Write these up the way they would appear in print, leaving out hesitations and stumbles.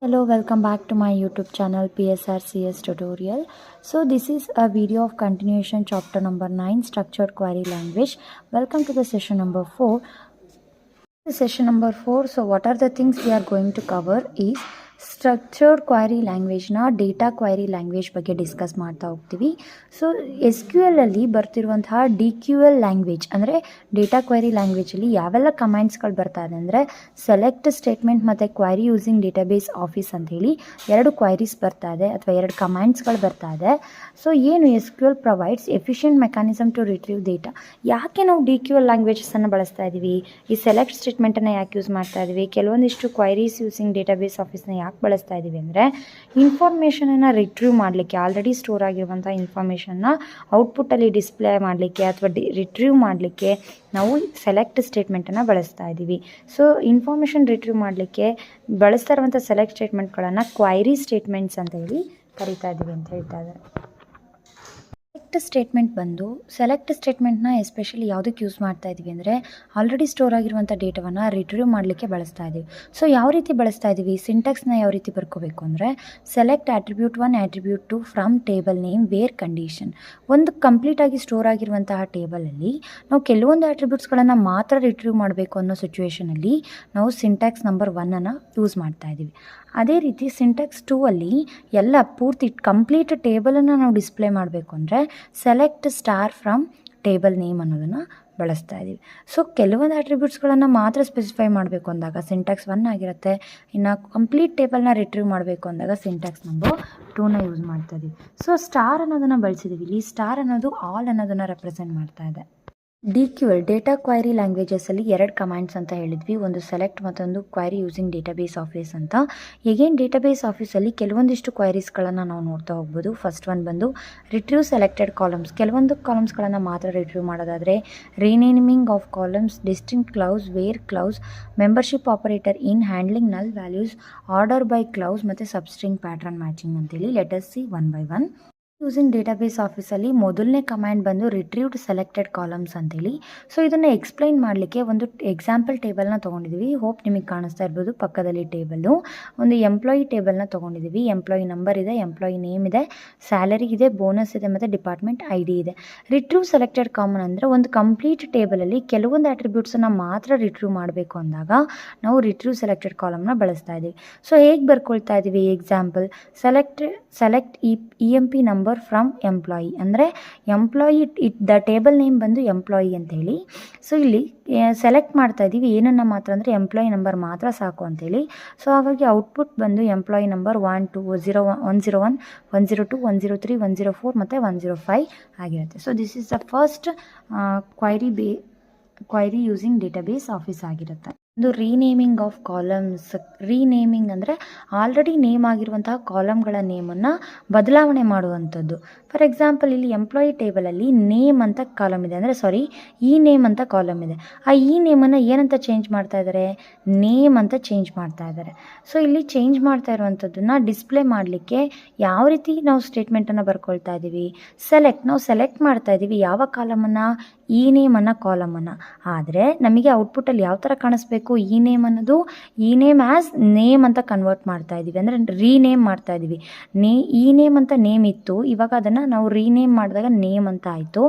Hello, welcome back to my YouTube channel PSRCS tutorial. So this is a video of continuation chapter number 9 structured query language. Welcome to the session number 4. So what are the things we are going to cover is structured query ಲ್ಯಾಂಗ್ವೇಜ್ನ data query language ಬಗ್ಗೆ discuss ಮಾಡ್ತಾ ಹೋಗ್ತೀವಿ. So SQL ಅಲ್ಲಿ ಬರ್ತಿರುವಂತಹ DQL language ಅಂದರೆ data query ಲ್ಯಾಂಗ್ವೇಜಲ್ಲಿ ಯಾವೆಲ್ಲ ಕಮಾಂಡ್ಸ್ಗಳು ಬರ್ತಾ ಇದೆ ಅಂದರೆ ಸೆಲೆಕ್ಟ್ ಸ್ಟೇಟ್ಮೆಂಟ್ ಮತ್ತು ಕ್ವೈರಿ ಯೂಸಿಂಗ್ ಡೇಟಾಬೇಸ್ ಆಫೀಸ್ ಅಂತೇಳಿ ಎರಡು ಕ್ವೈರೀಸ್ ಬರ್ತಾ ಇದೆ ಅಥವಾ ಎರಡು ಕಮಾಂಡ್ಸ್ಗಳು ಬರ್ತಾ ಇದೆ. ಸೊ ಏನು SQL provides efficient mechanism to retrieve data. ಯಾಕೆ ನಾವು DQL ಲ್ಯಾಂಗ್ವೇಜಸನ್ನು ಬಳಸ್ತಾ ಇದ್ದೀವಿ, ಈ ಸೆಲೆಕ್ಟ್ ಸ್ಟೇಟ್ಮೆಂಟನ್ನು ಯಾಕೆ ಯೂಸ್ ಮಾಡ್ತಾ ಇದ್ದೀವಿ, ಕೆಲವೊಂದಿಷ್ಟು ಕ್ವೈರೀಸ್ ಯೂಸಿಂಗ್ ಡೇಟಾಬೇಸ್ ಆಫೀಸ್ನ ಯಾಕೆ ಬಳಸ್ತಾ ಇದ್ದೀವಿ ಅಂದರೆ ಇನ್ಫಾರ್ಮೇಷನನ್ನು ರಿಟ್ರೀವ್ ಮಾಡಲಿಕ್ಕೆ, ಆಲ್ರೆಡಿ ಸ್ಟೋರ್ ಆಗಿರುವಂಥ ಇನ್ಫಾರ್ಮೇಷನ್ನ ಔಟ್ಪುಟ್ಟಲ್ಲಿ ಡಿಸ್ಪ್ಲೇ ಮಾಡಲಿಕ್ಕೆ ಅಥವಾ ರಿಟ್ರೀವ್ ಮಾಡಲಿಕ್ಕೆ ನಾವು ಸೆಲೆಕ್ಟ್ ಸ್ಟೇಟ್ಮೆಂಟನ್ನು ಬಳಸ್ತಾ ಇದ್ದೀವಿ. ಸೊ ಇನ್ಫಾರ್ಮೇಷನ್ ರಿಟ್ರೀವ್ ಮಾಡಲಿಕ್ಕೆ ಬಳಸ್ತಾ ಇರುವಂಥ ಸೆಲೆಕ್ಟ್ ಸ್ಟೇಟ್ಮೆಂಟ್ಗಳನ್ನು ಕ್ವೈರಿ ಸ್ಟೇಟ್ಮೆಂಟ್ಸ್ ಅಂತ ಹೇಳಿ ಕರಿತಾ ಇದ್ದೀವಿ ಅಂತ ಹೇಳ್ತಾ ಇದ್ದಾರೆ. ಸೆಲೆಕ್ಟ್ ಸ್ಟೇಟ್ಮೆಂಟ್ನ ಎಸ್ಪೆಷಲಿ ಯಾವುದಕ್ಕೆ ಯೂಸ್ ಮಾಡ್ತಾ ಇದ್ದೀವಿ ಅಂದರೆ ಆಲ್ರೆಡಿ ಸ್ಟೋರ್ ಆಗಿರುವಂಥ ಡೇಟಾವನ್ನು ರಿಟ್ರೀವ್ ಮಾಡಲಿಕ್ಕೆ ಬಳಸ್ತಾ ಇದ್ದೀವಿ. ಸೊ ಯಾವ ರೀತಿ ಬಳಸ್ತಾ ಇದ್ದೀವಿ, ಸಿಂಟ್ಯಾಕ್ಸ್ನ ಯಾವ ರೀತಿ ಬರ್ಕೋಬೇಕು ಅಂದರೆ select attribute 1 attribute 2 from table name where condition. ಒಂದು ಕಂಪ್ಲೀಟಾಗಿ ಸ್ಟೋರ್ ಆಗಿರುವಂತಹ ಟೇಬಲಲ್ಲಿ ನಾವು ಕೆಲವೊಂದು ಆಟ್ರಿಬ್ಯೂಟ್ಸ್ಗಳನ್ನು ಮಾತ್ರ ರಿಟ್ರೀವ್ ಮಾಡಬೇಕು ಅನ್ನೋ ಸಿಚುವೇಷನಲ್ಲಿ ನಾವು ಸಿಂಟ್ಯಾಕ್ಸ್ ನಂಬರ್ 1 ಯೂಸ್ ಮಾಡ್ತಾ ಇದ್ದೀವಿ. ಅದೇ ರೀತಿ ಸಿಂಟ್ಯಾಕ್ಸ್ 2 ಅಲ್ಲಿ ಎಲ್ಲ ಪೂರ್ತಿ ಕಂಪ್ಲೀಟ್ ಟೇಬಲನ್ನು ನಾವು ಡಿಸ್ಪ್ಲೇ ಮಾಡಬೇಕು ಅಂದರೆ select star from table name ಅನ್ನೋದನ್ನು ಬಳಸ್ತಾ ಇದ್ದೀವಿ. ಸೊ ಕೆಲವೊಂದು ಆಟ್ರಿಬ್ಯೂಟ್ಸ್ಗಳನ್ನು ಮಾತ್ರ ಸ್ಪೆಸಿಫೈ ಮಾಡಬೇಕು ಅಂದಾಗ ಸಿಂಟ್ಯಾಕ್ಸ್ 1 ಆಗಿರುತ್ತೆ. ಇನ್ನು ಕಂಪ್ಲೀಟ್ ಟೇಬಲ್ನ ರಿಟ್ರೀವ್ ಮಾಡಬೇಕು ಅಂದಾಗ ಸಿಂಟ್ಯಾಕ್ಸ್ ನಂಬರ್ 2 ಯೂಸ್ ಮಾಡ್ತಾ ಇದ್ದೀವಿ. ಸೊ ಸ್ಟಾರ್ ಅನ್ನೋದನ್ನು ಬಳಸಿದ್ದೀವಿ. ಇಲ್ಲಿ ಸ್ಟಾರ್ ಅನ್ನೋದು ಆಲ್ ಅನ್ನೋದನ್ನು ರೆಪ್ರೆಸೆಂಟ್ ಮಾಡ್ತಾ ಇದೆ. DQL ಡೇಟಾ ಕ್ವೈರಿ ಲ್ಯಾಂಗ್ವೇಜಸಲ್ಲಿ ಎರಡು ಕಮಾಂಡ್ಸ್ ಅಂತ ಹೇಳಿದ್ವಿ, ಒಂದು ಸೆಲೆಕ್ಟ್ ಮತ್ತೊಂದು ಕ್ವೈರಿ ಯೂಸಿಂಗ್ ಡೇಟಾಬೇಸ್ ಆಫೀಸ್ ಅಂತ. ಎಗೇನ್ ಡೇಟಾಬೇಸ್ ಆಫೀಸಲ್ಲಿ ಕೆಲವೊಂದಿಷ್ಟು ಕ್ವೈರೀಸ್ಗಳನ್ನು ನಾವು ನೋಡ್ತಾ ಹೋಗ್ಬೋದು. ಫಸ್ಟ್ ಒನ್ ಬಂದು ರಿಟ್ರೀವ್ ಸೆಲೆಕ್ಟೆಡ್ ಕಾಲಮ್ಸ್. ಕೆಲವೊಂದು ಕಾಲಮ್ಸ್ಗಳನ್ನು ಮಾತ್ರ ರಿಟ್ರೀವ್ ಮಾಡೋದಾದರೆ renaming of columns, distinct clause, where clause, membership operator in handling null values, order by clause ಮತ್ತು ಸಬ್ಸ್ಟ್ರಿಂಗ್ ಪ್ಯಾಟ್ರನ್ ಮ್ಯಾಚಿಂಗ್ ಅಂತೇಳಿ. Let us see one by one. Using database ಆಫೀಸಲ್ಲಿ ಮೊದಲನೇ command ಬಂದು retrieved selected columns ಅಂತೇಳಿ. So ಇದನ್ನು explain ಮಾಡಲಿಕ್ಕೆ ಒಂದು example ಟೇಬಲ್ನ ತೊಗೊಂಡಿದ್ದೀವಿ. ಹೋಪ್ ನಿಮಗೆ ಕಾಣಿಸ್ತಾ ಇರ್ಬೋದು ಪಕ್ಕದಲ್ಲಿ ಟೇಬಲ್ಲು. ಒಂದು ಎಂಪ್ಲಾಯಿ ಟೇಬಲ್ನ ತೊಗೊಂಡಿದ್ದೀವಿ. ಎಂಪ್ಲಾಯಿ ನಂಬರ್ ಇದೆ, ಎಂಪ್ಲಾಯಿ ನೇಮ್ ಇದೆ, ಸ್ಯಾಲರಿ ಇದೆ, ಬೋನಸ್ ಇದೆ ಮತ್ತು ಡಿಪಾರ್ಟ್ಮೆಂಟ್ ID ಇದೆ. ರಿಟ್ರೀವ್ ಸೆಲೆಕ್ಟೆಡ್ ಕಾಮನ್ ಅಂದರೆ ಒಂದು ಕಂಪ್ಲೀಟ್ ಟೇಬಲಲ್ಲಿ ಕೆಲವೊಂದು ಆಟ್ರಿಬ್ಯೂಟ್ಸನ್ನು ಮಾತ್ರ ರಿಟ್ರೀವ್ ಮಾಡಬೇಕು ಅಂದಾಗ ನಾವು ರಿಟ್ರೀವ್ ಸೆಲೆಕ್ಟೆಡ್ ಕಾಲಮ್ನ ಬಳಸ್ತಾ ಇದ್ದೀವಿ. ಸೊ ಹೇಗೆ ಬರ್ಕೊಳ್ತಾ ಇದ್ದೀವಿ, example select EMP number from employee ಅಂದರೆ ಎಂಪ್ಲಾಯಿ ದ ಟೇಬಲ್ ನೇಮ್ ಬಂದು ಎಂಪ್ಲಾಯಿ ಅಂತೇಳಿ. ಸೊ ಇಲ್ಲಿ ಸೆಲೆಕ್ಟ್ ಮಾಡ್ತಾ ಇದ್ದೀವಿ ಏನನ್ನು ಮಾತ್ರ ಅಂದರೆ ಎಂಪ್ಲಾಯಿ ನಂಬರ್ ಮಾತ್ರ ಸಾಕು ಅಂತೇಳಿ. ಸೊ ಹಾಗಾಗಿ ಔಟ್ಪುಟ್ ಬಂದು ಎಂಪ್ಲಾಯಿ ನಂಬರ್ 1 2 101 102 103 104 ಮತ್ತು 105 ಆಗಿರುತ್ತೆ. So this is the first query using database office ಆಗಿರುತ್ತೆ. ಒಂದು ರೀನೇಮಿಂಗ್ ಆಫ್ ಕಾಲಮ್ಸ್. ರೀನೇಮಿಂಗ್ ಅಂದರೆ ಆಲ್ರೆಡಿ ನೇಮ್ ಆಗಿರುವಂತಹ ಕಾಲಮ್ಗಳ ನೇಮನ್ನು ಬದಲಾವಣೆ ಮಾಡುವಂಥದ್ದು. ಫಾರ್ ಎಕ್ಸಾಂಪಲ್ ಇಲ್ಲಿ ಎಂಪ್ಲಾಯಿ ಟೇಬಲಲ್ಲಿ ನೇಮ್ ಅಂತ ಕಾಲಮ್ ಇದೆ, ಅಂದರೆ ಈ ನೇಮ್ ಅಂತ ಕಾಲಮ್ ಇದೆ. ಆ ಈ ನೇಮನ್ನು ಏನಂತ ಚೇಂಜ್ ಮಾಡ್ತಾ ಇದ್ದಾರೆ, ನೇಮ್ ಅಂತ ಚೇಂಜ್ ಮಾಡ್ತಾ ಇದ್ದಾರೆ. ಸೊ ಇಲ್ಲಿ ಚೇಂಜ್ ಮಾಡ್ತಾ ಇರುವಂಥದ್ದನ್ನು ಡಿಸ್ಪ್ಲೇ ಮಾಡಲಿಕ್ಕೆ ಯಾವ ರೀತಿ ನಾವು ಸ್ಟೇಟ್ಮೆಂಟನ್ನು ಬರ್ಕೊಳ್ತಾ ಇದ್ದೀವಿ, ನಾವು ಸೆಲೆಕ್ಟ್ ಮಾಡ್ತಾ ಇದ್ದೀವಿ ಯಾವ ಕಾಲಮನ್ನು, ಈ ನೇಮ್ ಅನ್ನೋ ಕಾಲಮನ್ನು. ಆದರೆ ನಮಗೆ ಔಟ್ಪುಟ್ಟಲ್ಲಿ ಯಾವ ಥರ ಕಾಣಿಸ್ಬೇಕು, ಈ ನೇಮ್ ಅನ್ನೋದು ಈ ನೇಮ್ ಆ್ಯಸ್ ನೇಮ್ ಅಂತ ಕನ್ವರ್ಟ್ ಮಾಡ್ತಾ ಇದ್ದೀವಿ, ಅಂದರೆ ರೀನೇಮ್ ಮಾಡ್ತಾ ಇದ್ದೀವಿ. ಈ ನೇಮ್ ಅಂತ ನೇಮ್ ಇತ್ತು, ಇವಾಗ ಅದನ್ನು ನಾವು ರೀನೇಮ್ ಮಾಡಿದಾಗ ನೇಮ್ ಅಂತ ಆಯಿತು.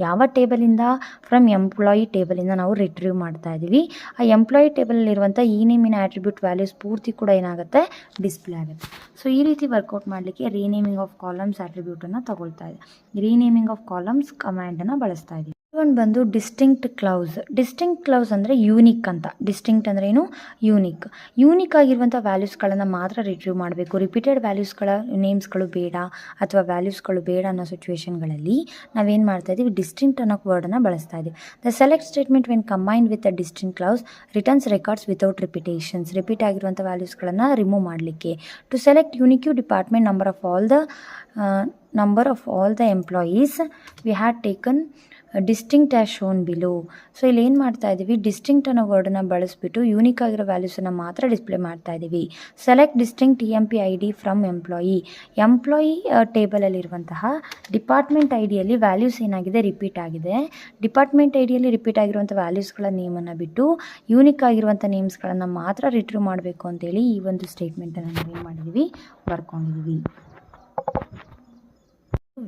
ಯಾವ ಟೇಬಲಿಂದ, ಫ್ರಮ್ ಎಂಪ್ಲಾಯಿ ಟೇಬಲಿಂದ ನಾವು ರಿಟ್ರೀವ್ ಮಾಡ್ತಾ ಇದ್ದೀವಿ. ಆ ಎಂಪ್ಲಾಯಿ ಟೇಬಲಲ್ಲಿರುವಂಥ ಈ ನೇಮಿನ ಆಟ್ರಿಬ್ಯೂಟ್ ವ್ಯಾಲ್ಯೂಸ್ ಪೂರ್ತಿ ಕೂಡ ಏನಾಗುತ್ತೆ, ಡಿಸ್ಪ್ಲೇ ಆಗುತ್ತೆ. ಸೊ ಈ ರೀತಿ ವರ್ಕೌಟ್ ಮಾಡಲಿಕ್ಕೆ ರೀನೇಮಿಂಗ್ ಆಫ್ ಕಾಲಮ್ಸ್ ಆಟ್ರಿಬ್ಯೂಟನ್ನು ತಗೊಳ್ತಾ ಇದೆ. ರೀನೇಮಿಂಗ್ ಆಫ್ ಕಾಲಮ್ಸ್ ಕಮಾಂಡನ್ನು ಬಳಸ್ತಾ ಇದ್ದೀವಿ. ಒಂದು ಬಂದು ಡಿಸ್ಟಿಂಕ್ಟ್ ಕ್ಲೌಸ್ ಅಂದರೆ ಯೂನಿಕ್ ಅಂತ. ಡಿಸ್ಟಿಂಕ್ಟ್ ಅಂದರೆ ಏನು, ಯೂನಿಕ್ ಆಗಿರುವಂಥ ವ್ಯಾಲ್ಯೂಸ್ಗಳನ್ನು ಮಾತ್ರ ರಿಟ್ರೀವ್ ಮಾಡಬೇಕು. ರಿಪೀಟೆಡ್ ವ್ಯಾಲ್ಯೂಸ್ಗಳ ನೇಮ್ಸ್ಗಳು ಬೇಡ ಅಥವಾ ವ್ಯಾಲ್ಯೂಸ್ಗಳು ಬೇಡ ಅನ್ನೋ ಸಿಚುವೇಷನ್ಗಳಲ್ಲಿ ನಾವೇನು ಮಾಡ್ತಾ ಇದ್ದೀವಿ, ಡಿಸ್ಟಿಂಕ್ಟ್ ಅನ್ನೋ ವರ್ಡನ್ನು ಬಳಸ್ತಾ ಇದ್ದೀವಿ. The select statement when combined with a distinct clause returns records without repetitions. Repeat ಆಗಿರುವಂಥ ವ್ಯಾಲ್ಯೂಸ್ಗಳನ್ನು ರಿಮೂವ್ ಮಾಡಲಿಕ್ಕೆ. To select unique department number of all the number of all the employees, we had taken distinct as shown below. So ಇಲ್ಲಿ ಏನು ಮಾಡ್ತಾ ಇದ್ದೀವಿ, distinct ಅನ್ನೋ ವರ್ಡನ್ನ ಬಳಸ್ಬಿಟ್ಟು unique ಆಗಿರೋ ವ್ಯಾಲ್ಯೂಸನ್ನು ಮಾತ್ರ ಡಿಸ್ಪ್ಲೇ ಮಾಡ್ತಾ ಇದ್ದೀವಿ. Select distinct TMP ID from employee ಟೇಬಲಲ್ಲಿರುವಂತಹ ಡಿಪಾರ್ಟ್ಮೆಂಟ್ ಐಡಿಯಲ್ಲಿ ವ್ಯಾಲ್ಯೂಸ್ ಏನಾಗಿದೆ ರಿಪೀಟ್ ಆಗಿದೆ. ಡಿಪಾರ್ಟ್ಮೆಂಟ್ ಐಡಿಯಲ್ಲಿ ರಿಪೀಟ್ ಆಗಿರುವಂಥ ವ್ಯಾಲ್ಯೂಸ್ಗಳ ನೇಮನ್ನು ಬಿಟ್ಟು ಯೂನಿಕ್ ಆಗಿರುವಂಥ ನೇಮ್ಸ್ಗಳನ್ನು ಮಾತ್ರ ರಿಟ್ರೀವ್ ಮಾಡಬೇಕು ಅಂತೇಳಿ ಈ ಒಂದು ಸ್ಟೇಟ್ಮೆಂಟನ್ನು ನಾವು ಏನು ಮಾಡಿದ್ದೀವಿ, ಬರ್ಕೊಂಡಿದ್ದೀವಿ.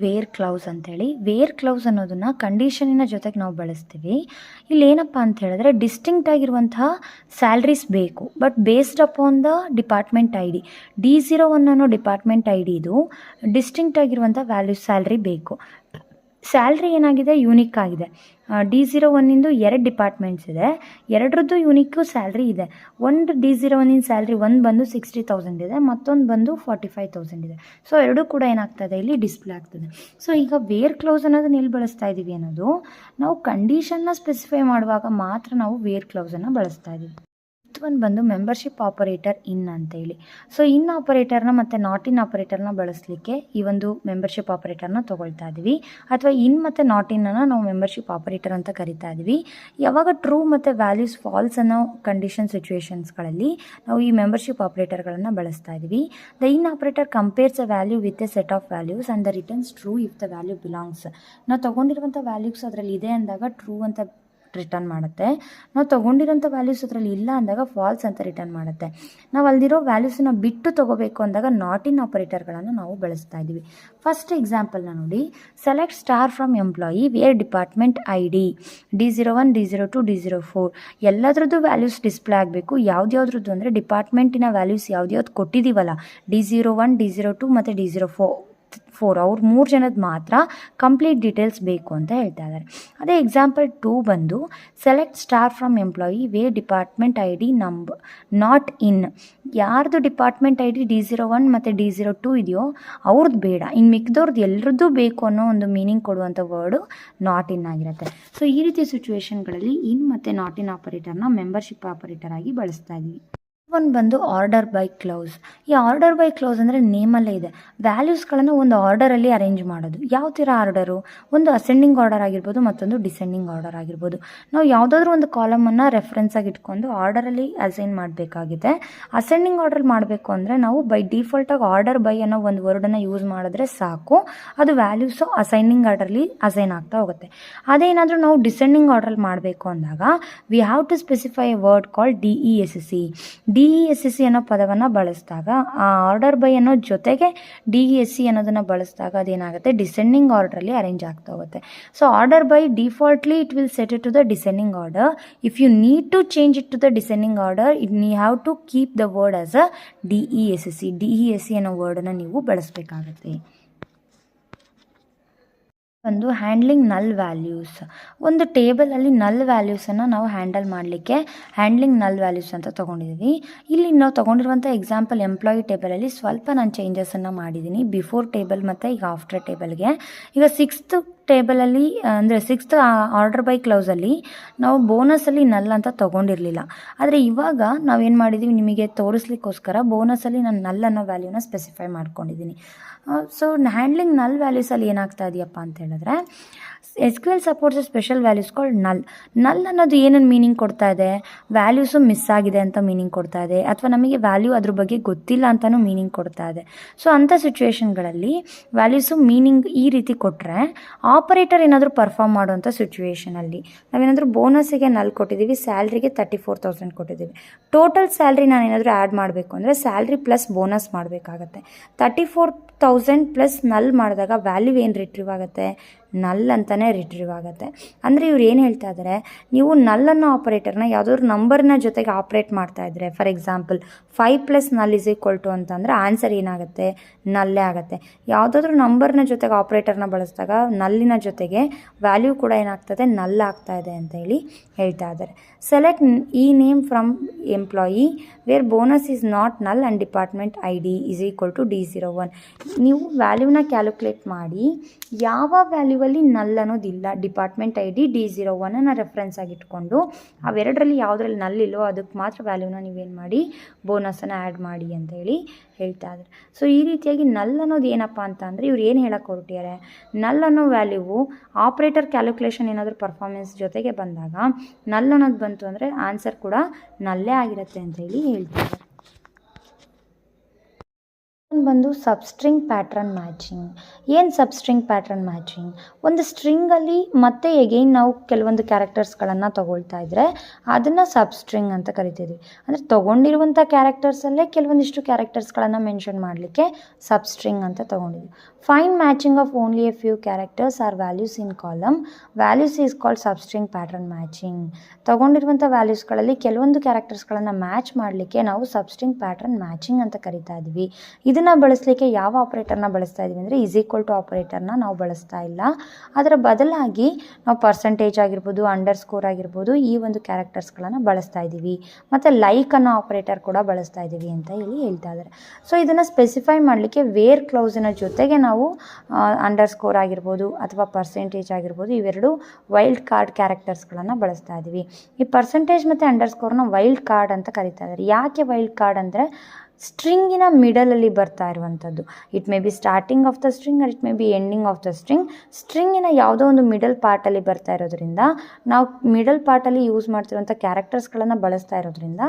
ವೇರ್ ಕ್ಲೌಸ್ ಅಂತೇಳಿ, ವೇರ್ ಕ್ಲೌಸ್ ಅನ್ನೋದನ್ನು ಕಂಡೀಷನಿನ ಜೊತೆಗೆ ನಾವು ಬಳಸ್ತೀವಿ. ಇಲ್ಲಿ ಏನಪ್ಪ ಅಂತ ಹೇಳಿದ್ರೆ ಡಿಸ್ಟಿಂಕ್ಟ್ ಆಗಿರುವಂತಹ ಸ್ಯಾಲ್ರೀಸ್ ಬೇಕು, but based upon the department ID. D01 ಅನ್ನೋ ಡಿಪಾರ್ಟ್ಮೆಂಟ್ ಐಡಿದು ಡಿಸ್ಟಿಂಕ್ಟ್ ಆಗಿರುವಂಥ ವ್ಯಾಲ್ಯೂಸ್ ಸ್ಯಾಲ್ರಿ ಬೇಕು. ಸ್ಯಾಲ್ರಿ ಏನಾಗಿದೆ, ಯೂನಿಕ್ ಆಗಿದೆ. D01 2 ಡಿಪಾರ್ಟ್ಮೆಂಟ್ಸ್ ಇದೆ, ಎರಡರದ್ದು ಯೂನಿಕ್ಕು ಸ್ಯಾಲ್ರಿ ಇದೆ. ಒಂದು D01 ಸ್ಯಾಲ್ರಿ ಒಂದು ಬಂದು 60,000 ಇದೆ, ಮತ್ತೊಂದು ಬಂದು 45,000 ಇದೆ. ಸೊ ಎರಡೂ ಕೂಡ ಏನಾಗ್ತದೆ, ಇಲ್ಲಿ ಡಿಸ್ಪ್ಲೇ ಆಗ್ತದೆ. ಸೊ ಈಗ ವೇರ್ ಕ್ಲೌಸ್ ಅನ್ನೋದನ್ನ ಎಲ್ಲಿ ಬಳಸ್ತಾ ಇದ್ದೀವಿ ಅನ್ನೋದು, ನಾವು ಕಂಡೀಷನ್ನ ಸ್ಪೆಸಿಫೈ ಮಾಡುವಾಗ ಮಾತ್ರ ನಾವು ವೇರ್ ಕ್ಲೌಸನ್ನು ಬಳಸ್ತಾ ಇದ್ದೀವಿ. ಒಂದು ಬಂದು ಮೆಂಬರ್ಶಿಪ್ ಆಪರೇಟರ್ ಇನ್ ಅಂತೇಳಿ. ಸೊ ಇನ್ ಆಪರೇಟರ್ನ ಮತ್ತು ನಾಟ್ ಇನ್ ಆಪರೇಟರ್ನ ಬಳಸಲಿಕ್ಕೆ ಈ ಒಂದು ಮೆಂಬರ್ಶಿಪ್ ಆಪರೇಟರ್ನ ತೊಗೊಳ್ತಾ ಇದ್ದೀವಿ, ಅಥವಾ ಇನ್ ಮತ್ತು ನಾಟ್ ಇನ್ನನ್ನು ನಾವು ಮೆಂಬರ್ಶಿಪ್ ಆಪರೇಟರ್ ಅಂತ ಕರಿತಾ ಇದ್ದೀವಿ. ಯಾವಾಗ ಟ್ರೂ ಮತ್ತು ವ್ಯಾಲ್ಯೂಸ್ ಫಾಲ್ಸ್ ಅನ್ನೋ ಕಂಡೀಷನ್ ಸಿಚುವೇಷನ್ಸ್ಗಳಲ್ಲಿ ನಾವು ಈ ಮೆಂಬರ್ಶಿಪ್ ಆಪರೇಟರ್ಗಳನ್ನು ಬಳಸ್ತಾ ಇದ್ದೀವಿ. The in operator compares a value with A set of values and the returns true if the value belongs. ನಾವು ತೊಗೊಂಡಿರುವಂಥ ವ್ಯಾಲ್ಯೂಸ್ ಅದರಲ್ಲಿ ಇದೆ ಅಂದಾಗ ಟ್ರೂ ಅಂತ ರಿಟರ್ನ್ ಮಾಡುತ್ತೆ. ನಾವು ತೊಗೊಂಡಿರೋಂಥ ವ್ಯಾಲ್ಯೂಸ್ ಅದರಲ್ಲಿ ಇಲ್ಲ ಅಂದಾಗ ಫಾಲ್ಸ್ ಅಂತ ರಿಟರ್ನ್ ಮಾಡುತ್ತೆ. ನಾವು ಅಲ್ಲಿರೋ ವ್ಯಾಲ್ಯೂಸನ್ನ ಬಿಟ್ಟು ತೊಗೋಬೇಕು ಅಂದಾಗ ನಾಟ್ ಇನ್ ಆಪರೇಟರ್ಗಳನ್ನು ನಾವು ಬಳಸ್ತಾ ಇದ್ದೀವಿ. ಫಸ್ಟ್ ಎಕ್ಸಾಂಪಲ್ನ ನೋಡಿ, select star from employee where department ID D01 D02 D04 ಎಲ್ಲದ್ರದ್ದು ವ್ಯಾಲ್ಯೂಸ್ ಡಿಸ್ಪ್ಲೇ ಆಗಬೇಕು. ಯಾವ್ದ್ಯಾವ್ದ್ರದ್ದು ಅಂದರೆ ಡಿಪಾರ್ಟ್ಮೆಂಟಿನ ವ್ಯಾಲ್ಯೂಸ್ ಯಾವ್ದು ಕೊಟ್ಟಿದ್ದೀವಲ್ಲ, D01 D02 ಮತ್ತು D04 ಅವ್ರು 3 ಜನದ ಮಾತ್ರ ಕಂಪ್ಲೀಟ್ ಡೀಟೇಲ್ಸ್ ಬೇಕು ಅಂತ ಹೇಳ್ತಾ ಇದ್ದಾರೆ. ಅದೇ ಎಕ್ಸಾಂಪಲ್ 2 ಬಂದು select star from employee where department ID number not in. ಯಾರ್ದು ಡಿಪಾರ್ಟ್ಮೆಂಟ್ ID D01 ಮತ್ತು D02 ಇದೆಯೋ ಅವ್ರದ್ದು ಬೇಡ, ಇನ್ನು ಮಿಕ್ದವ್ರದ್ದು ಎಲ್ಲರದ್ದು ಬೇಕು ಅನ್ನೋ ಒಂದು ಮೀನಿಂಗ್ ಕೊಡುವಂಥ ವರ್ಡು ನಾಟ್ ಇನ್ ಆಗಿರುತ್ತೆ. ಸೊ ಈ ರೀತಿ ಸಿಚುವೇಶನ್ಗಳಲ್ಲಿ ಇನ್ ಮತ್ತು ನಾಟ್ ಇನ್ ಆಪರೇಟರ್ನ ಮೆಂಬರ್ಶಿಪ್ ಆಪರೇಟರ್ ಆಗಿ ಬಳಸ್ತಾ ಇದ್ದೀವಿ. ಒಂದು ಬಂದು ಆರ್ಡರ್ ಬೈ ಕ್ಲೌಸ್. ಈ ಆರ್ಡರ್ ಬೈ ಕ್ಲೌಸ್ ಅಂದರೆ ನೇಮಲ್ಲೇ ಇದೆ, ವ್ಯಾಲ್ಯೂಸ್ಗಳನ್ನು ಒಂದು ಆರ್ಡರಲ್ಲಿ ಅರೇಂಜ್ ಮಾಡೋದು. ಯಾವ ಥರ ಆರ್ಡರು, ಒಂದು ಅಸೆಂಡಿಂಗ್ ಆರ್ಡರ್ ಆಗಿರ್ಬೋದು, ಮತ್ತೊಂದು ಡಿಸೆಂಡಿಂಗ್ ಆರ್ಡರ್ ಆಗಿರ್ಬೋದು. ನಾವು ಯಾವುದಾದ್ರೂ ಒಂದು ಕಾಲಮನ್ನು ರೆಫರೆನ್ಸ್ ಆಗಿ ಇಟ್ಕೊಂಡು ಆರ್ಡರಲ್ಲಿ ಅಸೈನ್ ಮಾಡಬೇಕಾಗಿದೆ. ಅಸೆಂಡಿಂಗ್ ಆರ್ಡರ್ ಮಾಡಬೇಕು ಅಂದರೆ ನಾವು ಬೈ ಡಿಫಾಲ್ಟಾಗಿ ಆರ್ಡರ್ ಬೈ ಅನ್ನೋ ಒಂದು ವರ್ಡನ್ನು ಯೂಸ್ ಮಾಡಿದ್ರೆ ಸಾಕು, ಅದು ವ್ಯಾಲ್ಯೂಸು ಅಸೈನಿಂಗ್ ಆರ್ಡರ್ಲಿ ಅಸೈನ್ ಆಗ್ತಾ ಹೋಗುತ್ತೆ. ಅದೇನಾದರೂ ನಾವು ಡಿಸೆಂಡಿಂಗ್ ಆರ್ಡರಲ್ಲಿ ಮಾಡಬೇಕು ಅಂದಾಗ we have to specify a word called DESC ಅನ್ನೋ ಪದವನ್ನು ಬಳಸಿದಾಗ, ಆ ಆರ್ಡರ್ ಬೈ ಅನ್ನೋ ಜೊತೆಗೆ DESC ಅನ್ನೋದನ್ನು ಬಳಸಿದಾಗ ಅದೇನಾಗುತ್ತೆ, ಡಿಸೆಂಡಿಂಗ್ ಆರ್ಡ್ರಲ್ಲಿ ಅರೇಂಜ್ ಆಗ್ತಾ ಹೋಗುತ್ತೆ. So order by defaultly it will set it to the descending order. If you need to change it to the descending order, it need have to keep the word as a DESC ಅನ್ನೋ ವರ್ಡನ್ನು ನೀವು ಬಳಸಬೇಕಾಗತ್ತೆ. ಒಂದು handling null values. ಒಂದು ಟೇಬಲಲ್ಲಿ ನಲ್ ವ್ಯಾಲ್ಯೂಸನ್ನು ನಾವು handle ಮಾಡಲಿಕ್ಕೆ handling null values ಅಂತ ತೊಗೊಂಡಿದ್ದೀವಿ. ಇಲ್ಲಿ ನಾವು ತೊಗೊಂಡಿರುವಂಥ ಎಕ್ಸಾಂಪಲ್ ಎಂಪ್ಲಾಯಿ ಟೇಬಲಲ್ಲಿ ಸ್ವಲ್ಪ ನಾನು ಚೇಂಜಸನ್ನು ಮಾಡಿದ್ದೀನಿ, ಬಿಫೋರ್ ಟೇಬಲ್ ಮತ್ತು ಈಗ ಆಫ್ಟರ್ ಟೇಬಲ್ಗೆ. ಈಗ 6th ಟೇಬಲಲ್ಲಿ ಅಂದರೆ 6th ಆರ್ಡರ್ ಬೈ ಕ್ಲೌಸಲ್ಲಿ ನಾವು ಬೋನಸಲ್ಲಿ ನಲ್ ಅಂತ ತೊಗೊಂಡಿರಲಿಲ್ಲ. ಆದರೆ ಇವಾಗ ನಾವೇನು ಮಾಡಿದ್ದೀವಿ, ನಿಮಗೆ ತೋರಿಸ್ಲಿಕ್ಕೋಸ್ಕರ ಬೋನಸಲ್ಲಿ ನಾನು ನಲ್ ಅನ್ನೋ ವ್ಯಾಲ್ಯೂನ ಸ್ಪೆಸಿಫೈ ಮಾಡ್ಕೊಂಡಿದ್ದೀನಿ. ಸೊ ಹ್ಯಾಂಡ್ಲಿಂಗ್ ನಲ್ ವ್ಯಾಲ್ಯೂಸಲ್ಲಿ ಏನಾಗ್ತಾ ಇದೆಯಪ್ಪ ಅಂತ ಹೇಳಿದ್ರೆ, SQL supports special values called ನಲ್. ನಲ್ ಅನ್ನೋದು ಏನನ್ನು ಮೀನಿಂಗ್ ಕೊಡ್ತಾ ಇದೆ, ವ್ಯಾಲ್ಯೂಸು ಮಿಸ್ ಆಗಿದೆ ಅಂತ ಮೀನಿಂಗ್ ಕೊಡ್ತಾ ಇದೆ, ಅಥವಾ ನಮಗೆ ವ್ಯಾಲ್ಯೂ ಅದ್ರ ಬಗ್ಗೆ ಗೊತ್ತಿಲ್ಲ ಅಂತಲೂ ಮೀನಿಂಗ್ ಕೊಡ್ತಾ ಇದೆ. ಸೊ ಅಂಥ ಸಿಚುವೇಶನ್ಗಳಲ್ಲಿ ವ್ಯಾಲ್ಯೂಸು ಮೀನಿಂಗ್ ಈ ರೀತಿ ಕೊಟ್ಟರೆ, ಆಪರೇಟರ್ ಏನಾದರೂ ಪರ್ಫಾರ್ಮ್ ಮಾಡುವಂಥ ಸಿಚುವೇಷನಲ್ಲಿ ನಾವೇನಾದರೂ ಬೋನಸ್ಸಿಗೆ ನಲ್ ಕೊಟ್ಟಿದ್ದೀವಿ, ಸ್ಯಾಲ್ರಿಗೆ 34,000 ಕೊಟ್ಟಿದ್ದೀವಿ. ಟೋಟಲ್ ಸ್ಯಾಲ್ರಿ ನಾನು ಏನಾದರೂ ಆ್ಯಡ್ ಮಾಡಬೇಕು ಅಂದರೆ ಸ್ಯಾಲ್ರಿ ಪ್ಲಸ್ ಬೋನಸ್ ಮಾಡಬೇಕಾಗತ್ತೆ. 34,000 ಪ್ಲಸ್ ನಲ್ ಮಾಡಿದಾಗ ವ್ಯಾಲ್ಯೂ ಏನು ರಿಟ್ರೀವ್ ಆಗುತ್ತೆ, ನಲ್ ಅಂತಲೇ ರಿಟ್ರೀವ್ ಆಗುತ್ತೆ. ಅಂದರೆ ಇವ್ರು ಏನು ಹೇಳ್ತಾ ಇದ್ದಾರೆ, ನೀವು ನಲ್ ಅನ್ನೋ ಆಪರೇಟರ್ನ ಯಾವುದಾದ್ರು ನಂಬರ್ನ ಜೊತೆಗೆ ಆಪ್ರೇಟ್ ಮಾಡ್ತಾ ಇದ್ದರೆ, ಫಾರ್ ಎಕ್ಸಾಂಪಲ್ 5 + ನಲ್ = ಅಂತಂದರೆ ಆನ್ಸರ್ ಏನಾಗುತ್ತೆ, ನಲ್ಲೇ ಆಗುತ್ತೆ. ಯಾವುದಾದ್ರೂ ನಂಬರ್ನ ಜೊತೆಗೆ ಆಪ್ರೇಟರ್ನ ಬಳಸಿದಾಗ ನಲ್ಲಿನ ಜೊತೆಗೆ ವ್ಯಾಲ್ಯೂ ಕೂಡ ಏನಾಗ್ತದೆ, ನಲ್ ಆಗ್ತಾ ಇದೆ ಅಂತ ಹೇಳಿ ಹೇಳ್ತಾ ಇದ್ದಾರೆ. Select E name from employee where bonus is not null and department ID = D01. ನೀವು ವ್ಯಾಲ್ಯೂನ ಕ್ಯಾಲ್ಕುಲೇಟ್ ಮಾಡಿ ಯಾವ ವ್ಯಾಲ್ಯೂವಲ್ಲಿ ವ್ಯಾಲ್ಯೂವಲ್ಲಿ ನಲ್ ಅನ್ನೋದಿಲ್ಲ. ಡಿಪಾರ್ಟ್ಮೆಂಟ್ ID D01 ರೆಫರೆನ್ಸ್ ಆಗಿಟ್ಕೊಂಡು ಅವೆರಡರಲ್ಲಿ ಯಾವುದ್ರಲ್ಲಿ ನಲ್ಲಿಲ್ಲೋ ಅದಕ್ಕೆ ಮಾತ್ರ ವ್ಯಾಲ್ಯೂನ ನೀವೇನು ಮಾಡಿ ಬೋನಸನ್ನು ಆ್ಯಡ್ ಮಾಡಿ ಅಂತ ಹೇಳಿ ಹೇಳ್ತಾ ಇದ್ದಾರೆ. ಸೊ ಈ ರೀತಿಯಾಗಿ ನಲ್ ಅನ್ನೋದು ಏನಪ್ಪ ಅಂತ ಅಂದರೆ ಇವ್ರು ಏನು ಹೇಳಕ್ಕೆ ಹೊರಟಿದ್ದಾರೆ, ನಲ್ ಅನ್ನೋ ವ್ಯಾಲ್ಯೂವು ಆಪ್ರೇಟರ್ ಕ್ಯಾಲ್ಕುಲೇಷನ್ ಏನಾದರೂ ಪರ್ಫಾರ್ಮೆನ್ಸ್ ಜೊತೆಗೆ ಬಂದಾಗ ನಲ್ ಅನ್ನೋದು ಬಂತು ಅಂದರೆ ಆನ್ಸರ್ ಕೂಡ ನಲ್ಲೇ ಆಗಿರುತ್ತೆ ಅಂತ ಹೇಳಿ ಹೇಳ್ತಾರೆ. ಬಂದು ಸಬ್ಸ್ಟ್ರಿಂಗ್ ಪ್ಯಾಟ್ರನ್ ಮ್ಯಾಚಿಂಗ್. ಏನು ಸಬ್ಸ್ಟ್ರಿಂಗ್ ಪ್ಯಾಟ್ರನ್ ಮ್ಯಾಚಿಂಗ್? ಒಂದು ಸ್ಟ್ರಿಂಗಲ್ಲಿ ಮತ್ತೆ ಎಗೈನ್ ನಾವು ಕೆಲವೊಂದು ಕ್ಯಾರೆಕ್ಟರ್ಸ್ಗಳನ್ನು ತೊಗೊಳ್ತಾ ಇದ್ದರೆ ಅದನ್ನು ಸಬ್ಸ್ಟ್ರಿಂಗ್ ಅಂತ ಕರಿತೀವಿ. ಅಂದರೆ ತೊಗೊಂಡಿರುವಂಥ ಕ್ಯಾರೆಕ್ಟರ್ಸಲ್ಲೇ ಕೆಲವೊಂದಿಷ್ಟು ಕ್ಯಾರೆಕ್ಟರ್ಸ್ಗಳನ್ನು ಮೆನ್ಷನ್ ಮಾಡಲಿಕ್ಕೆ ಸಬ್ಸ್ಟ್ರಿಂಗ್ ಅಂತ ತೊಗೊಂಡಿದ್ವಿ. Fine matching of only a few characters or values in column values is called substring pattern matching. ತೊಗೊಂಡಿರುವಂಥ ವ್ಯಾಲ್ಯೂಸ್ಗಳಲ್ಲಿ ಕೆಲವೊಂದು ಕ್ಯಾರೆಕ್ಟರ್ಸ್ಗಳನ್ನು ಮ್ಯಾಚ್ ಮಾಡಲಿಕ್ಕೆ ನಾವು ಸಬ್ಸ್ಟ್ರಿಂಗ್ ಪ್ಯಾಟ್ರನ್ ಮ್ಯಾಚಿಂಗ್ ಅಂತ ಕರಿತಾ ಇದ್ವಿ. ಇದನ್ನು ಬಳಸಲಿಕ್ಕೆ ಯಾವ ಆಪ್ರೇಟರ್ನ ಬಳಸ್ತಾ ಇದ್ದೀವಿ ಅಂದರೆ = ಆಪ್ರೇಟರ್ನ ನಾವು ಬಳಸ್ತಾ ಇಲ್ಲ. ಅದರ ಬದಲಾಗಿ ನಾವು ಪರ್ಸೆಂಟೇಜ್ ಆಗಿರ್ಬೋದು, ಅಂಡರ್ಸ್ಕೋರ್ ಆಗಿರ್ಬೋದು, ಈ ಒಂದು ಕ್ಯಾರೆಕ್ಟರ್ಸ್ಗಳನ್ನು ಬಳಸ್ತಾ ಇದ್ದೀವಿ. ಮತ್ತು ಲೈಕ್ ಅನ್ನೋ ಆಪ್ರೇಟರ್ ಕೂಡ ಬಳಸ್ತಾ ಇದ್ದೀವಿ ಅಂತ ಹೇಳಿ ಹೇಳ್ತಾ ಇದ್ದಾರೆ. ಸೊ ಇದನ್ನು ಸ್ಪೆಸಿಫೈ ಮಾಡಲಿಕ್ಕೆ ವೇರ್ ಕ್ಲೌಸಿನ ಜೊತೆಗೆ ನಾವು ಅಂಡರ್ಸ್ಕೋರ್ ಆಗಿರ್ಬೋದು ಅಥವಾ ಪರ್ಸೆಂಟೇಜ್ ಆಗಿರ್ಬೋದು ಇವೆರಡು ವೈಲ್ಡ್ ಕಾರ್ಡ್ ಕ್ಯಾರೆಕ್ಟರ್ಸ್ಗಳನ್ನು ಬಳಸ್ತಾ ಇದ್ದೀವಿ. ಈ ಪರ್ಸೆಂಟೇಜ್ ಮತ್ತು ಅಂಡರ್ಸ್ಕೋರ್ನ ವೈಲ್ಡ್ ಕಾರ್ಡ್ ಅಂತ ಕರಿತಾ ಇದ್ದಾರೆ. ಯಾಕೆ ವೈಲ್ಡ್ ಕಾರ್ಡ್ ಅಂದರೆ ಸ್ಟ್ರಿಂಗಿನ ಮಿಡಲಲ್ಲಿ ಬರ್ತಾ ಇರುವಂಥದ್ದು. It may be starting of the string or it may be ending of the string. ಸ್ಟ್ರಿಂಗಿನ ಯಾವುದೋ ಒಂದು ಮಿಡಲ್ ಪಾರ್ಟಲ್ಲಿ ಬರ್ತಾ ಇರೋದ್ರಿಂದ ನಾವು ಮಿಡಲ್ ಪಾರ್ಟಲ್ಲಿ ಯೂಸ್ ಮಾಡ್ತಿರುವಂಥ ಕ್ಯಾರೆಕ್ಟರ್ಸ್ಗಳನ್ನು ಬಳಸ್ತಾ ಇರೋದ್ರಿಂದ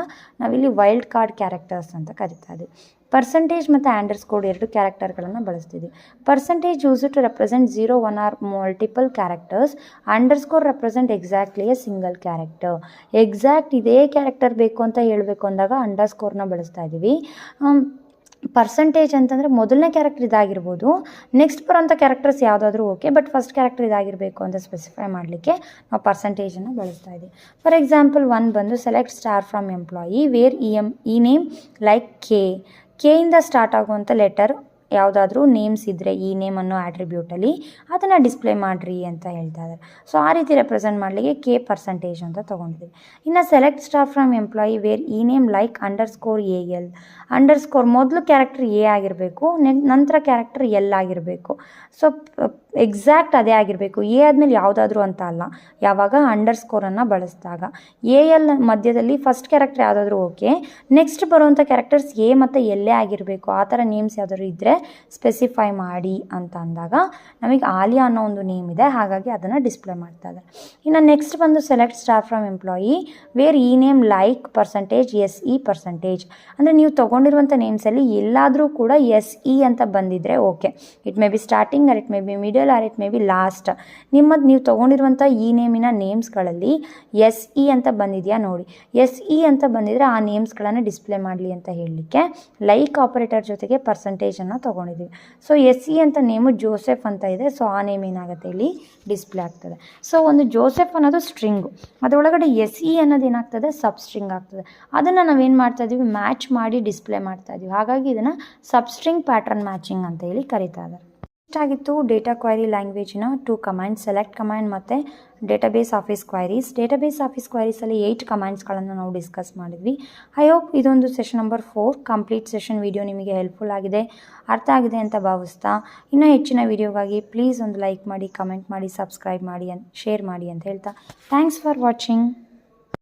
ನಾವಿಲ್ಲಿ ವೈಲ್ಡ್ ಕಾರ್ಡ್ ಕ್ಯಾರೆಕ್ಟರ್ಸ್ ಅಂತ ಕರಿತಾ ಇದ್ದೀವಿ. ಪರ್ಸೆಂಟೇಜ್ ಮತ್ತು ಅಂಡರ್ಸ್ಕೋರ್ ಎರಡು ಕ್ಯಾರೆಕ್ಟರ್ಗಳನ್ನು ಬಳಸ್ತಿದ್ವಿ. Percentage use to represent 0, 1 or multiple characters. Underscore represent exactly a single character. Exact ಇದೇ ಕ್ಯಾರೆಕ್ಟರ್ ಬೇಕು ಅಂತ ಹೇಳಬೇಕು ಅಂದಾಗ ಅಂಡರ್ಸ್ಕೋರ್ನ ಬಳಸ್ತಾ ಇದ್ದೀವಿ. ಪರ್ಸೆಂಟೇಜ್ ಅಂತಂದರೆ ಮೊದಲನೇ ಕ್ಯಾರೆಕ್ಟರ್ ಇದಾಗಿರ್ಬೋದು, ನೆಕ್ಸ್ಟ್ ಬರೋಂಥ ಕ್ಯಾರೆಕ್ಟರ್ಸ್ ಯಾವುದಾದ್ರೂ ಓಕೆ, ಬಟ್ ಫಸ್ಟ್ ಕ್ಯಾರೆಕ್ಟರ್ ಇದಾಗಿರಬೇಕು ಅಂತ ಸ್ಪೆಸಿಫೈ ಮಾಡಲಿಕ್ಕೆ ನಾವು ಪರ್ಸೆಂಟೇಜನ್ನು ಬಳಸ್ತಾ ಇದ್ದೀವಿ. ಫಾರ್ ಎಕ್ಸಾಂಪಲ್ 1 ಬಂದು select star from employee where E name like ಕೆಯಿಂದ ಸ್ಟಾರ್ಟ್ ಆಗುವಂಥ ಲೆಟರ್ ಯಾವುದಾದ್ರೂ ನೇಮ್ಸ್ ಇದ್ದರೆ ಈ ನೇಮ್ ಅನ್ನೋ ಆಟ್ರಿಬ್ಯೂಟಲ್ಲಿ ಅದನ್ನು ಡಿಸ್ಪ್ಲೇ ಮಾಡಿರಿ ಅಂತ ಹೇಳ್ತಾ ಇದ್ದಾರೆ. ಸೊ ಆ ರೀತಿ ರೆಪ್ರೆಸೆಂಟ್ ಮಾಡಲಿಕ್ಕೆ ಪರ್ಸೆಂಟೇಜ್ ಅಂತ ತೊಗೊಂಡಿದ್ದೀವಿ. ಇನ್ನು select star from employee where E name like underscore AL. Underscore ಮೊದಲು ಕ್ಯಾರೆಕ್ಟರ್ A ಆಗಿರಬೇಕು, ನಂತರ ಕ್ಯಾರೆಕ್ಟರ್ L ಆಗಿರಬೇಕು. ಸೊ ಎಕ್ಸಾಕ್ಟ್ ಅದೇ ಆಗಿರಬೇಕು. A ಆದಮೇಲೆ ಯಾವುದಾದ್ರೂ ಅಂತ ಅಲ್ಲ, ಯಾವಾಗ ಅಂಡರ್ಸ್ಕೋರನ್ನು ಬಳಸಿದಾಗ. AL ಮಧ್ಯದಲ್ಲಿ ಫಸ್ಟ್ ಕ್ಯಾರೆಕ್ಟರ್ ಯಾವುದಾದ್ರೂ ಓಕೆ, ನೆಕ್ಸ್ಟ್ ಬರುವಂಥ ಕ್ಯಾರೆಕ್ಟರ್ಸ್ A ಮತ್ತು L ಆಗಿರಬೇಕು. ಆ ಥರ ನೇಮ್ಸ್ ಯಾವುದಾದ್ರು ಇದ್ದರೆ ಸ್ಪೆಸಿಫೈ ಮಾಡಿ ಅಂತ ಅಂದಾಗ ನಮಗೆ ಆಲಿಯಾ ಅನ್ನೋ ಒಂದು ನೇಮ್ ಇದೆ, ಹಾಗಾಗಿ ಅದನ್ನು ಡಿಸ್ಪ್ಲೇ ಮಾಡ್ತಾ ಇದ್ದಾರೆ. ಇನ್ನು ನೆಕ್ಸ್ಟ್ ಬಂದು select star from employee where E name like percentage SE percentage. ಅಂದರೆ ನೀವು ತೊಗೊಂಡಿರುವಂಥ ನೇಮ್ಸಲ್ಲಿ ಎಲ್ಲಾದರೂ ಕೂಡ SE ಅಂತ ಬಂದಿದ್ದರೆ okay. It may be starting or it may be middle or it may be last. ನೀವು ತೊಗೊಂಡಿರುವಂಥ ಈ ನೇಮಿನ ನೇಮ್ಸ್ಗಳಲ್ಲಿ SE ಅಂತ ಬಂದಿದೆಯಾ ನೋಡಿ. SE ಅಂತ ಬಂದಿದ್ದರೆ ಆ ನೇಮ್ಸ್ಗಳನ್ನು ಡಿಸ್ಪ್ಲೇ ಮಾಡಲಿ ಅಂತ ಹೇಳಲಿಕ್ಕೆ ಲೈಕ್ ಆಪರೇಟರ್ ಜೊತೆಗೆ ಪರ್ಸೆಂಟೇಜನ್ನು ತೊಗೊಂಡಿದ್ದೀವಿ. ಸೊ SE ಅಂತ ನೇಮು ಜೋಸೆಫ್ ಅಂತ ಇದೆ. ಸೊ ಆ ನೇಮ್ ಏನಾಗುತ್ತೆ ಇಲ್ಲಿ ಡಿಸ್ಪ್ಲೇ ಆಗ್ತದೆ. ಸೊ ಒಂದು ಜೋಸೆಫ್ ಅನ್ನೋದು ಸ್ಟ್ರಿಂಗು, ಅದರೊಳಗಡೆ SE ಅನ್ನೋದು ಏನಾಗ್ತದೆ ಸಬ್ಸ್ಟ್ರಿಂಗ್ ಆಗ್ತದೆ. ಅದನ್ನು ನಾವೇನು ಮಾಡ್ತಾ ಇದ್ದೀವಿ ಮ್ಯಾಚ್ ಮಾಡಿ ಡಿಸ್ಪ್ಲೇ ಮಾಡ್ತಾ ಇದ್ದೀವಿ. ಹಾಗಾಗಿ ಇದನ್ನು ಸಬ್ಸ್ಟ್ರಿಂಗ್ ಪ್ಯಾಟ್ರನ್ ಮ್ಯಾಚಿಂಗ್ ಅಂತ ಹೇಳಿ ಕರೀತಾ ಇದ್ದಾರೆ. ಇಷ್ಟಾಗಿತ್ತು ಡೇಟಾ ಕ್ವೈರಿ ಲ್ಯಾಂಗ್ವೇಜಿನ 2 ಕಮಾಂಡ್ಸ್, ಸೆಲೆಕ್ಟ್ ಕಮಾಂಡ್ ಮತ್ತು database office queries. Database office ಕ್ವೈರೀಸಲ್ಲಿ 8 ಕಮಾಂಡ್ಸ್ಗಳನ್ನು ನಾವು ಡಿಸ್ಕಸ್ ಮಾಡಿದ್ವಿ. ಐ ಹೋಪ್ ಇದೊಂದು session number 4 complete session video ನಿಮಗೆ ಹೆಲ್ಪ್ಫುಲ್ ಆಗಿದೆ, ಅರ್ಥ ಆಗಿದೆ ಅಂತ ಭಾವಿಸ್ತಾ ಇನ್ನೂ ಹೆಚ್ಚಿನ ವಿಡಿಯೋಗಾಗಿ ಪ್ಲೀಸ್ ಒಂದು ಲೈಕ್ ಮಾಡಿ, ಕಮೆಂಟ್ ಮಾಡಿ, ಸಬ್ಸ್ಕ್ರೈಬ್ ಮಾಡಿ, ಶೇರ್ ಮಾಡಿ ಅಂತ ಹೇಳ್ತಾ ಥ್ಯಾಂಕ್ಸ್ ಫಾರ್ ವಾಚಿಂಗ್.